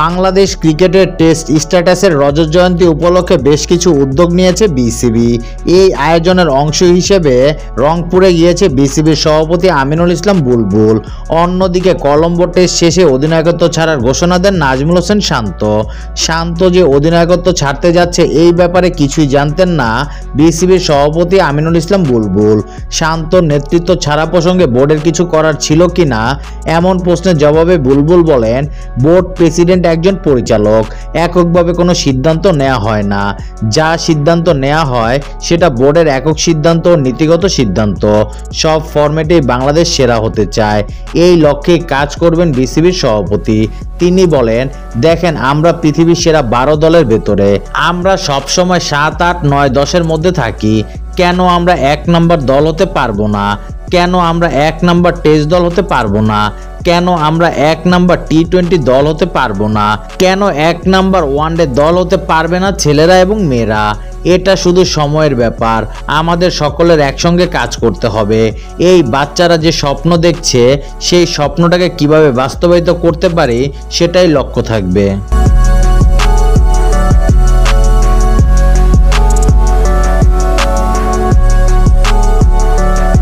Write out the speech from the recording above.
বাংলাদেশ ক্রিকেটের টেস্ট স্ট্যাটাসের রজত জয়ন্তী উপলক্ষে বেশ কিছু উদ্যোগ নিয়েছে বিসিবি। এই আয়োজনের অংশ হিসেবে রংপুরে গিয়েছে বিসিবির সভাপতি আমিনুল ইসলাম বুলবুল। অন্যদিকে কলম্বো টেস্ট শেষে অধিনায়কত্ব ছাড়ার ঘোষণা দেন নাজমুল হোসেন শান্ত যে অধিনায়কত্ব ছাড়তে যাচ্ছে এই ব্যাপারে কিছুই জানতেন না বিসিবির সভাপতি আমিনুল ইসলাম বুলবুল। শান্তর নেতৃত্ব ছাড়া প্রসঙ্গে বোর্ডের কিছু করার ছিল কিনা এমন প্রশ্নের জবাবে বুলবুল বলেন, বোর্ড প্রেসিডেন্ট একজন পরিচালক, এককভাবে কোনো সিদ্ধান্ত নেওয়া হয় না। যা সিদ্ধান্ত নেওয়া হয় সেটা বোর্ডের একক সিদ্ধান্ত ও নীতিগত সিদ্ধান্ত। সব ফরম্যাটেই বাংলাদেশ সেরা হতে চায়, এই লক্ষ্যে কাজ করবেন বিসিবির সভাপতি। তিনি বলেন, দেখেন আমরা পৃথিবীর সেরা 12 দলের ভেতরে, আমরা সবসময় 7, 8, 9, 10-এর মধ্যে থাকি। কেন আমরা 1 নম্বর দল হতে পারবো না? কেন আমরা 1 নম্বর টেস্ট দল হতে পারবো না? কেন আমরা 1 নম্বর টি-20 দল হতে পারবো না? কেন 1 নম্বর ওয়ানডে দল হতে পারবে না ছেলেরা এবং মেয়েরা? এটা শুধু সময়ের ব্যাপার, আমাদের সকলের একসঙ্গে কাজ করতে হবে। এই বাচ্চারা যে স্বপ্ন দেখছে সেই স্বপ্নটাকে কিভাবে বাস্তবায়িত করতে পারি সেটাই লক্ষ্য থাকবে।